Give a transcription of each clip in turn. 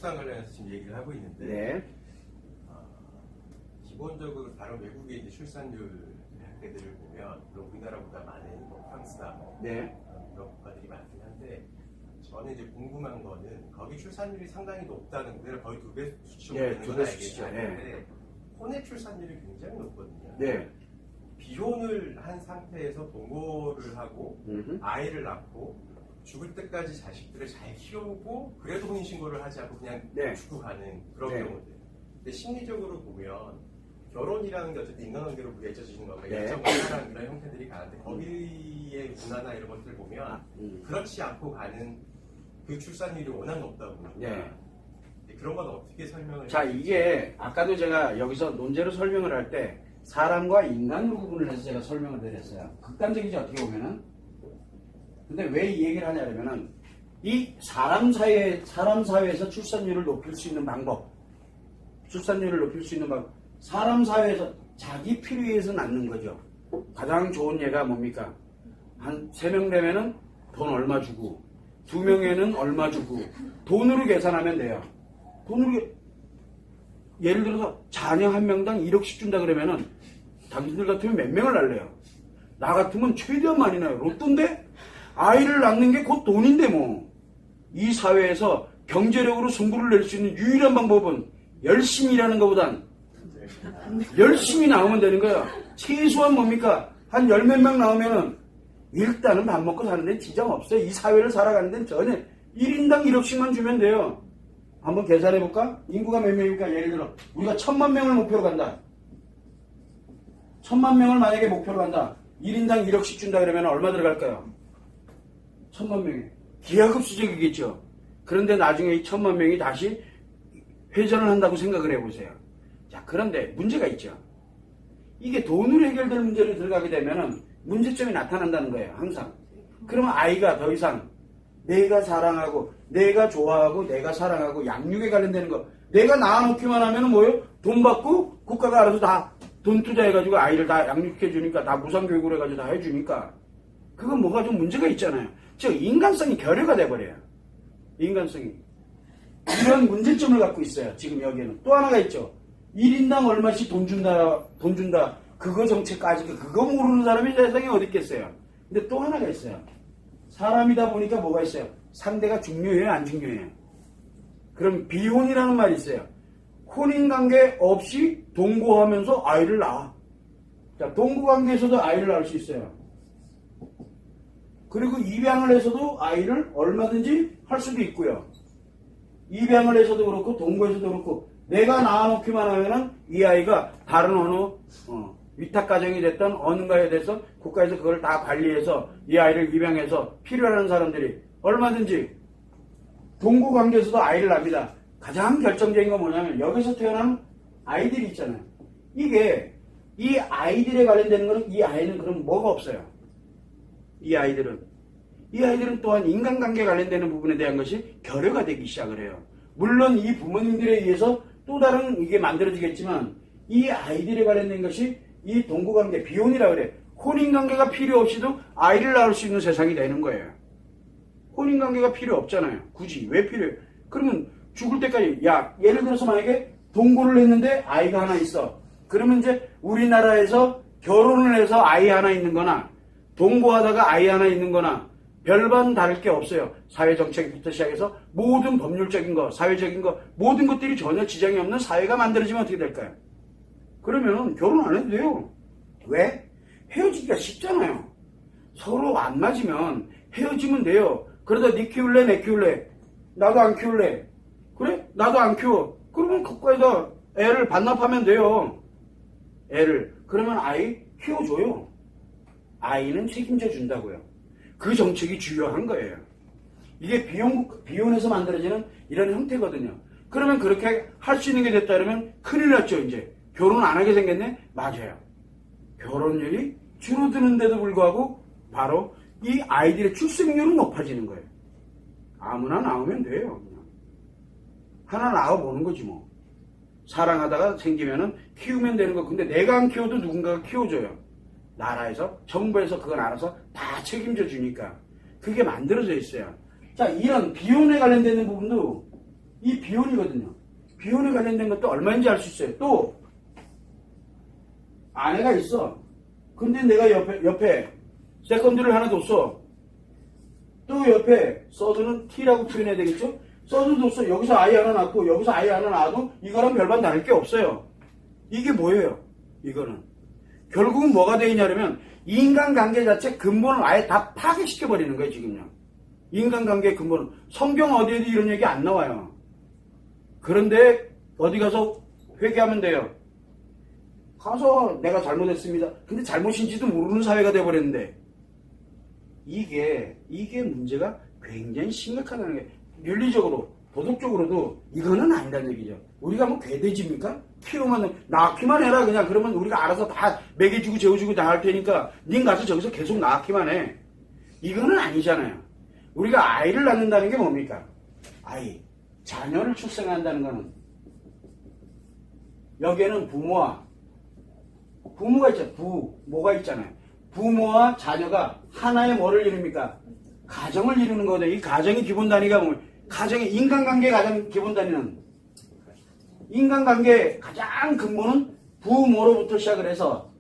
출산 관련해서 지금 얘기를 하고 있는데 네. 기본적으로 다른 외국의 이제 출산율 학대들을 보면 물론 우리나라보다 많은 뭐 프랑스나 네. 이런 국가들이 많긴 한데 저는 이제 궁금한 거는 거기 출산율이 상당히 높다는 우리나라 거의 2배 수치로 네, 되는 2배 건 수치죠. 알겠는데 혼의 출산율이 굉장히 높거든요. 네. 비혼을 한 상태에서 동거를 하고 음흠. 아이를 낳고 죽을 때까지 자식들을 잘 키우고 그래도 혼인신고를 하지 않고 그냥 네. 죽고 가는 그런 네. 경우들. 근데 심리적으로 보면 결혼이라는 게 어쨌든 인간관계로 맺어지는 거가 네. 열정과 사랑 이런 형태들이 가는데 거기의 문화나 이런 것들 보면 그렇지 않고 가는 그 출산율이 워낙 높다 보니까 네. 그런 건 어떻게 설명을 자, 이게 아까도 제가 여기서 논제로 설명을 할 때 사람과 인간으로 구분을 해서 제가 설명을 드렸어요. 극단적이지 어떻게 보면은. 근데 왜 이 얘기를 하냐면은 이 사람 사회에서 출산율을 높일 수 있는 방법, 출산율을 높일 수 있는 방법, 사람 사회에서 자기 필요에 의해서 낳는 거죠. 가장 좋은 예가 뭡니까? 한 3명 되면은 돈 얼마 주고, 2명에는 얼마 주고, 돈으로 계산하면 돼요. 돈으로, 예를 들어서 자녀 1명당 1억씩 준다 그러면은 당신들 같으면 몇 명을 낳을래요? 나 같으면 최대한 많이 나요. 로또인데? 아이를 낳는 게 곧 돈인데 뭐. 이 사회에서 경제력으로 승부를 낼 수 있는 유일한 방법은 열심히 일하는 것보단 열심히 나오면 되는 거야. 최소한 뭡니까? 한 10몇 명 나오면은 일단은 밥 먹고 사는 데는 지장 없어요. 이 사회를 살아가는 데는 전혀 1인당 1억씩만 주면 돼요. 한번 계산해볼까? 인구가 몇 명입니까? 예를 들어 우리가 1000만 명을 목표로 간다. 1000만 명을 만약에 목표로 간다. 1인당 1억씩 준다 그러면 얼마 들어갈까요? 1000만 명이. 기하급수적이겠죠. 그런데 나중에 이 1000만 명이 다시 회전을 한다고 생각을 해보세요. 자, 그런데 문제가 있죠. 이게 돈으로 해결될 문제로 들어가게 되면은 문제점이 나타난다는 거예요. 항상. 그러면 아이가 더 이상 내가 사랑하고 내가 좋아하고 내가 사랑하고 양육에 관련되는 거 내가 낳아놓기만 하면은 뭐예요? 돈 받고 국가가 알아서 다 돈 투자해가지고 아이를 다 양육해주니까 다 무상교육으로 해가지고 다 해주니까 그건 뭐가 좀 문제가 있잖아요. 즉 인간성이 결여가 돼버려요. 인간성이. 이런 문제점을 갖고 있어요. 지금 여기에는. 또 하나가 있죠. 1인당 얼마씩 돈 준다. 그거 정책까지 그거 모르는 사람이 세상에 어디 있겠어요. 근데 또 하나가 있어요. 사람이다 보니까 뭐가 있어요. 상대가 중요해요, 안 중요해요? 그럼 비혼이라는 말이 있어요. 혼인관계 없이 동거하면서 아이를 낳아. 자, 동거관계에서도 아이를 낳을 수 있어요. 그리고 입양을 해서도 아이를 얼마든지 할 수도 있고요. 입양을 해서도 그렇고 동거에서도 그렇고 내가 낳아놓기만 하면은 이 아이가 다른 어느 위탁가정이 됐던 어느가에 대해서 국가에서 그걸 다 관리해서 이 아이를 입양해서 필요한 사람들이 얼마든지 동거관계에서도 아이를 납니다. 가장 결정적인 건 뭐냐면 여기서 태어난 아이들이 있잖아요. 이게 이 아이들에 관련되는 거는 이 아이는 그럼 뭐가 없어요. 이 아이들은 또한 인간관계에 관련되는 부분에 대한 것이 결여가 되기 시작을 해요. 물론 이 부모님들에 의해서 또 다른 이게 만들어지겠지만 이 아이들에 관련된 것이 이 동거관계, 비혼이라 그래. 혼인관계가 필요 없이도 아이를 낳을 수 있는 세상이 되는 거예요. 혼인관계가 필요 없잖아요. 굳이 왜 필요해요? 그러면 죽을 때까지 예를 들어서 만약에 동거를 했는데 아이가 하나 있어. 그러면 이제 우리나라에서 결혼을 해서 아이 하나 있는 거나 동거하다가 아이 하나 있는 거나 별반 다를 게 없어요. 사회정책부터 시작해서 모든 법률적인 거, 사회적인 거 모든 것들이 전혀 지장이 없는 사회가 만들어지면 어떻게 될까요? 그러면 결혼 안 해도 돼요. 왜? 헤어지기가 쉽잖아요. 서로 안 맞으면 헤어지면 돼요. 그러다 네 키울래 내 키울래 나도 안 키울래 그래? 나도 안 키워. 그러면 국가에다 애를 반납하면 돼요. 애를. 그러면 아이 키워줘요. 아이는 책임져 준다고요. 그 정책이 중요한 거예요. 이게 비혼에서 만들어지는 이런 형태거든요. 그러면 그렇게 할 수 있는 게 됐다 그러면 큰일 났죠. 이제 결혼 안 하게 생겼네? 맞아요. 결혼율이 줄어드는데도 불구하고 바로 이 아이들의 출생률은 높아지는 거예요. 아무나 낳으면 돼요. 그냥. 하나 낳아보는 거지 뭐. 사랑하다가 생기면은 키우면 되는 거. 근데 내가 안 키워도 누군가가 키워줘요. 나라에서, 정부에서 그걸 알아서 다 책임져 주니까. 그게 만들어져 있어요. 자, 이런 비혼에 관련되는 부분도 이 비혼이거든요. 비혼에 관련된 것도 얼마인지 알 수 있어요. 또 아내가 있어. 근데 내가 옆에 세컨드를 하나 뒀어. 또 옆에 서드는 T라고 표현해야 되겠죠? 서드 뒀어. 여기서 아이 하나 낳고 여기서 아이 하나 낳아도 이거랑 별반 다를 게 없어요. 이게 뭐예요? 이거는 결국은 뭐가 되냐면 인간관계 자체 근본을 아예 다 파괴시켜버리는 거예요. 지금요. 인간관계의 근본은 성경 어디에도 이런 얘기 안 나와요. 그런데 어디 가서 회개하면 돼요. 가서 내가 잘못했습니다. 근데 잘못인지도 모르는 사회가 돼버렸는데 이게 문제가 굉장히 심각하다는 게 윤리적으로 도덕적으로도 이거는 아니라는 얘기죠. 우리가 뭐 괴돼지입니까? 키우면 낳기만 해라 그냥. 그러면 우리가 알아서 다 먹여주고 재워주고 다 할 테니까 닌 가서 저기서 계속 낳기만 해. 이거는 아니잖아요. 우리가 아이를 낳는다는 게 뭡니까? 아이, 자녀를 출생한다는 거는 여기에는 부모가 있잖아요. 부모가 있잖아요. 부모와 자녀가 하나의 뭐를 이룹니까? 가정을 이루는 거거든요. 이 가정의 기본 단위가 뭐예요? 가정의 인간관계 가장 기본 단위는 인간관계 가장 근본은 부모로부터 시작을 해서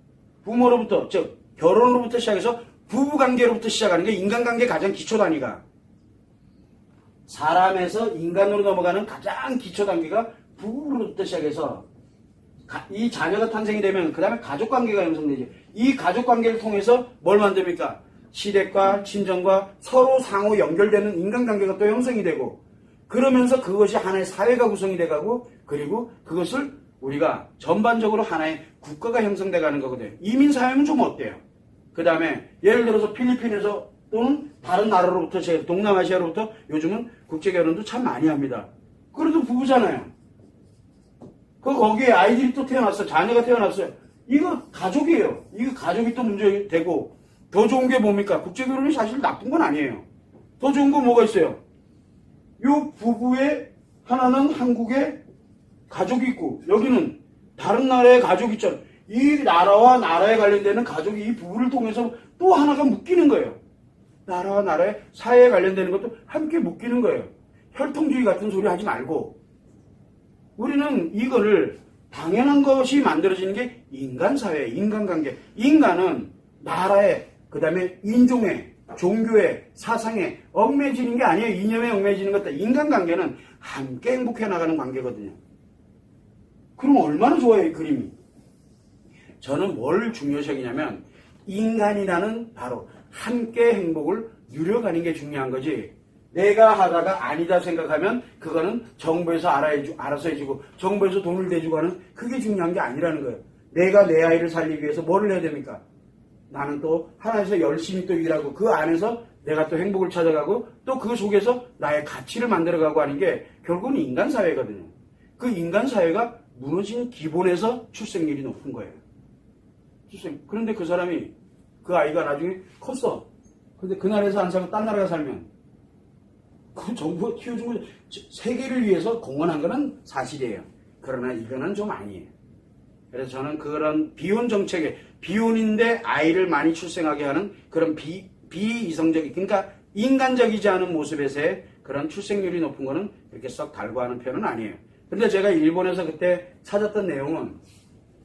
부모로부터 즉 결혼으로부터 시작해서 부부관계로부터 시작하는 게 인간관계 가장 기초 단위가 사람에서 인간으로 넘어가는 가장 기초 단계가 부부로부터 시작해서 이 자녀가 탄생이 되면 그 다음에 가족관계가 형성되죠. 이 가족관계를 통해서 뭘 만듭니까? 시댁과 친정과 서로 상호 연결되는 인간관계가 또 형성이 되고 그러면서 그것이 하나의 사회가 구성이 돼가고 그리고 그것을 우리가 전반적으로 하나의 국가가 형성돼 가는 거거든요. 이민사회는 좀 어때요? 그 다음에 예를 들어서 필리핀에서 또는 다른 나라로부터 동남아시아로부터 요즘은 국제결혼도 참 많이 합니다. 그래도 부부잖아요. 거기에 아이들이 또 태어났어요. 자녀가 태어났어요. 이거 가족이에요. 이거 가족이 또 문제되고 더 좋은 게 뭡니까? 국제결혼이 사실 나쁜 건 아니에요. 더 좋은 건 뭐가 있어요? 요 부부의 하나는 한국에 가족이 있고 여기는 다른 나라의 가족이 있잖아요. 이 나라와 나라에 관련되는 가족이 이 부부를 통해서 또 하나가 묶이는 거예요. 나라와 나라의 사회에 관련되는 것도 함께 묶이는 거예요. 혈통주의 같은 소리 하지 말고 우리는 이거를 당연한 것이 만들어지는 게 인간사회, 인간관계. 인간은 나라에 그 다음에 인종에 종교에 사상에 얽매지는 게 아니에요. 이념에 얽매지는 것도 인간관계는 함께 행복해 나가는 관계거든요. 그럼 얼마나 좋아요 이 그림이. 저는 뭘 중요시 여기냐면 인간이라는 바로 함께 행복을 누려가는 게 중요한 거지 내가 하다가 아니다 생각하면 그거는 정부에서 알아서 해주고 정부에서 돈을 대주고 하는 그게 중요한 게 아니라는 거예요. 내가 내 아이를 살리기 위해서 뭐를 해야 됩니까? 나는 또 하나에서 열심히 또 일하고 그 안에서 내가 또 행복을 찾아가고 또 그 속에서 나의 가치를 만들어가고 하는 게 결국은 인간사회거든요. 그 인간사회가 무너진 기본에서 출생률이 높은 거예요. 그런데 그 사람이 그 아이가 나중에 컸어. 근데 그 나라에서 안 살고 딴 나라가 살면 그 정부가 키워준 거 세계를 위해서 공헌한 거는 사실이에요. 그러나 이거는 좀 아니에요. 그래서 저는 그런 비혼 정책에 비혼인데 아이를 많이 출생하게 하는 그런 비이성적인 그러니까 인간적이지 않은 모습에서의 그런 출생률이 높은 거는 그렇게 썩 달구하는 편은 아니에요. 근데 제가 일본에서 그때 찾았던 내용은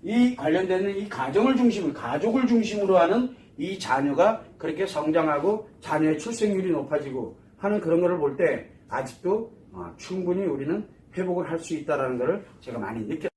이 관련되는 이 가족을 중심으로 하는 이 자녀가 그렇게 성장하고 자녀의 출생률이 높아지고 하는 그런 거를 볼 때 아직도 충분히 우리는 회복을 할 수 있다는 것을 제가 많이 느꼈어요.